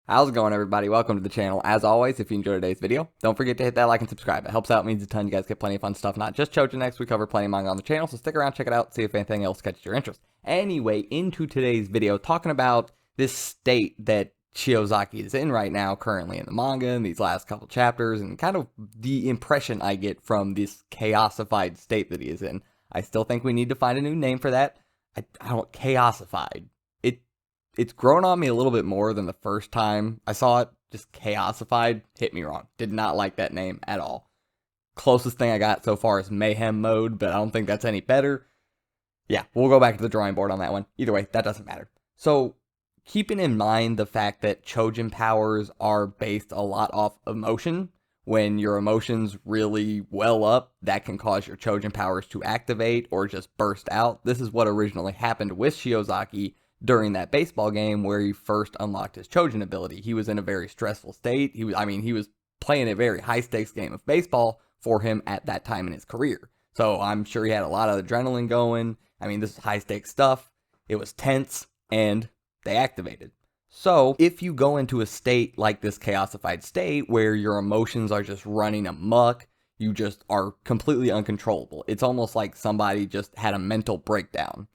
How's it going, everybody? Welcome to the channel. As always, if you enjoyed today's video, don't forget to hit that like and subscribe. It helps out, means a ton. You guys get plenty of fun stuff, not just Choujin next. We cover plenty of manga on the channel, so stick around, check it out, see if anything else catches your interest. Anyway, into today's video, talking about this state that Chiozaki is in right now, currently in the manga, in these last couple chapters, and kind of the impression I get from this chaosified state that he is in. I still think we need to find a new name for that. I don't, chaosified. It's grown on me a little bit more than the first time I saw it. Just Chaosified hit me wrong. Did not like that name at all. Closest thing I got so far is Mayhem Mode, but I don't think that's any better. Yeah, we'll go back to the drawing board on that one. Either way, that doesn't matter. So, keeping in mind the fact that Choujin powers are based a lot off emotion, when your emotions really well up, that can cause your Choujin powers to activate or just burst out. This is what originally happened with Chiozaki during that baseball game where he first unlocked his Choujin ability. He was in a very stressful state. He was playing a very high stakes game of baseball for him at that time in his career. So I'm sure he had a lot of adrenaline going. This is high stakes stuff. It was tense and they activated. So if you go into a state like this chaosified state where your emotions are just running amok, you just are completely uncontrollable. It's almost like somebody just had a mental breakdown.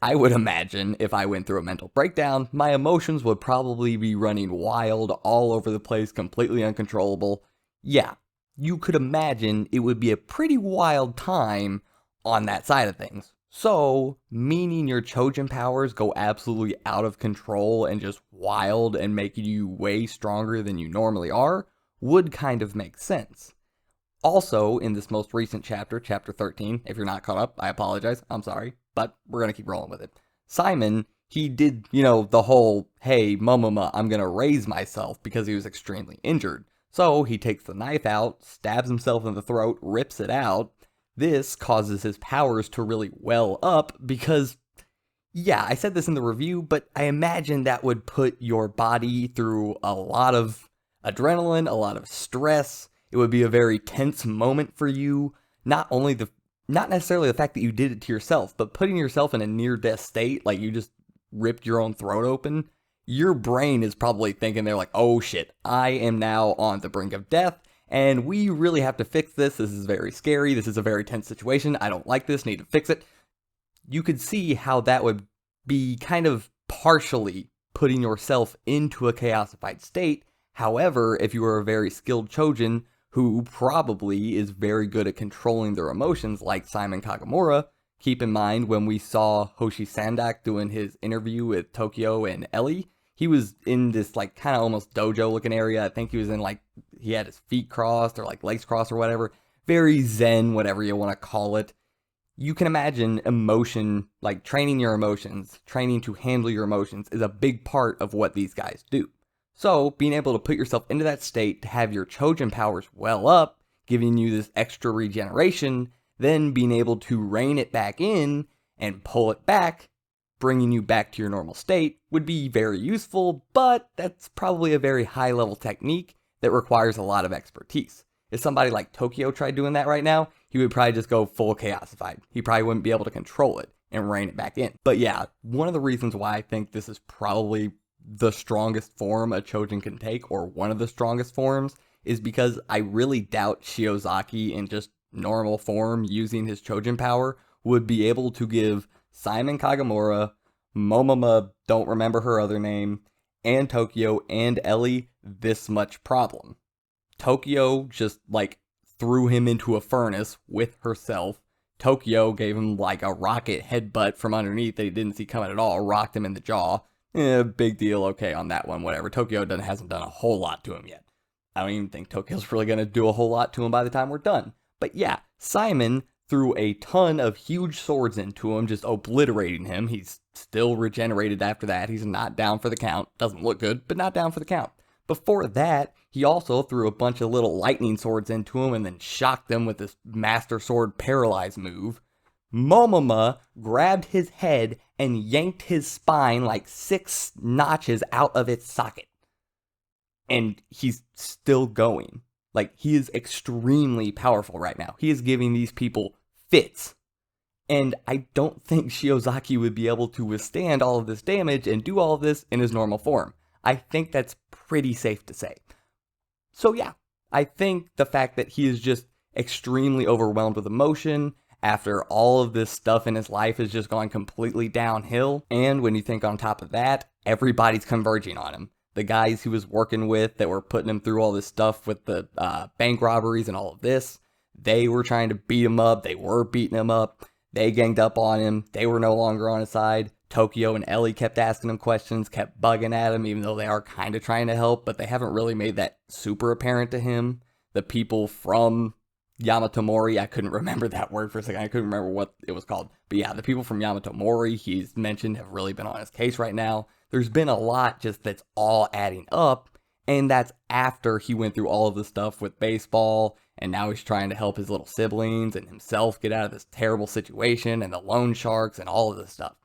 I would imagine if I went through a mental breakdown, my emotions would probably be running wild all over the place, completely uncontrollable. Yeah, you could imagine it would be a pretty wild time on that side of things. So, meaning your Choujin powers go absolutely out of control and just wild and making you way stronger than you normally are, would kind of make sense. Also, in this most recent chapter, chapter 13, if you're not caught up, I apologize, I'm sorry, but we're going to keep rolling with it. Simon, he did, the whole, hey, Momoma, I'm going to raise myself because he was extremely injured. So he takes the knife out, stabs himself in the throat, rips it out. This causes his powers to really well up because, yeah, I said this in the review, but I imagine that would put your body through a lot of adrenaline, a lot of stress. It would be a very tense moment for you. Not necessarily the fact that you did it to yourself, but putting yourself in a near-death state, like you just ripped your own throat open, your brain is probably thinking they're like, oh shit, I am now on the brink of death, and we really have to fix this. This is very scary. This is a very tense situation. I don't like this. Need to fix it. You could see how that would be kind of partially putting yourself into a chaosified state. However, if you were a very skilled Choujin who probably is very good at controlling their emotions like Simon Kagemura, keep in mind when we saw Hoshi Sandak doing his interview with Tokyo and Ellie, he was in this like kind of almost dojo looking area. I think he was in he had his feet crossed or like legs crossed or whatever. Very zen, whatever you want to call it. You can imagine emotion, like training your emotions, training to handle your emotions is a big part of what these guys do. So, being able to put yourself into that state to have your Choujin powers well up, giving you this extra regeneration, then being able to rein it back in and pull it back, bringing you back to your normal state, would be very useful, but that's probably a very high level technique that requires a lot of expertise. If somebody like Tokyo tried doing that right now, he would probably just go full chaosified. He probably wouldn't be able to control it and rein it back in. But yeah, one of the reasons why I think this is probably the strongest form a Choujin can take, or one of the strongest forms, is because I really doubt Chiozaki in just normal form using his Choujin power would be able to give Simon Kagemura, Momoma, don't remember her other name, and Tokyo and Ellie this much problem. Tokyo just threw him into a furnace with herself. Tokyo gave him like a rocket headbutt from underneath that he didn't see coming at all, rocked him in the jaw. Big deal, okay on that one, whatever. Tokyo hasn't done a whole lot to him yet. I don't even think Tokyo's really going to do a whole lot to him by the time we're done. But yeah, Simon threw a ton of huge swords into him, just obliterating him. He's still regenerated after that. He's not down for the count. Doesn't look good, but not down for the count. Before that, he also threw a bunch of little lightning swords into him and then shocked them with this Master Sword Paralyze move. Momoma grabbed his head and yanked his spine like 6 notches out of its socket. And he's still going. He is extremely powerful right now. He is giving these people fits. And I don't think Chiozaki would be able to withstand all of this damage and do all of this in his normal form. I think that's pretty safe to say. So yeah, I think the fact that he is just extremely overwhelmed with emotion after all of this stuff in his life is just going completely downhill, and when you think on top of that, everybody's converging on him. The guys he was working with that were putting him through all this stuff with the bank robberies and all of this, they were trying to beat him up, they were beating him up, they ganged up on him, they were no longer on his side. Tokyo and Ellie kept asking him questions, kept bugging at him, even though they are kind of trying to help, but they haven't really made that super apparent to him. The people from Yamato Mori, I couldn't remember that word for a second, I couldn't remember what it was called. But yeah, the people from Yamato Mori he's mentioned have really been on his case right now. There's been a lot just that's all adding up, and that's after he went through all of the stuff with baseball, and now he's trying to help his little siblings and himself get out of this terrible situation, and the loan sharks and all of this stuff.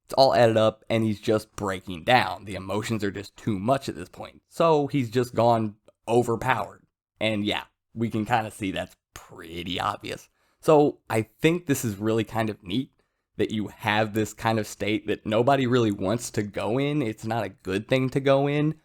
It's all added up, and he's just breaking down. The emotions are just too much at this point. So he's just gone overpowered. And yeah, we can kind of see that's pretty obvious. So I think this is really kind of neat that you have this kind of state that nobody really wants to go in. It's not a good thing to go in,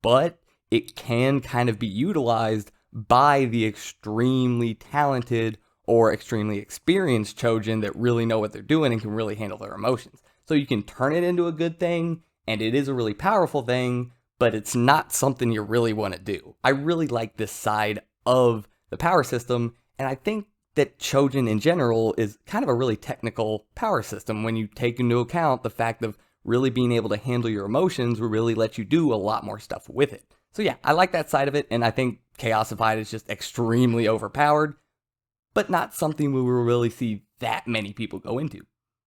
but it can kind of be utilized by the extremely talented or extremely experienced Choujin that really know what they're doing and can really handle their emotions. So you can turn it into a good thing, and it is a really powerful thing, but it's not something you really want to do. I really like this side of the power system, and I think that Choujin in general is kind of a really technical power system when you take into account the fact of really being able to handle your emotions will really let you do a lot more stuff with it. So yeah, I like that side of it, and I think Chaosified is just extremely overpowered, but not something we will really see that many people go into.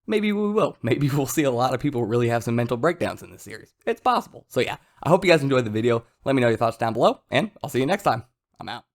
Maybe we will. Maybe we'll see a lot of people really have some mental breakdowns in this series. It's possible. So yeah, I hope you guys enjoyed the video. Let me know your thoughts down below, and I'll see you next time. I'm out.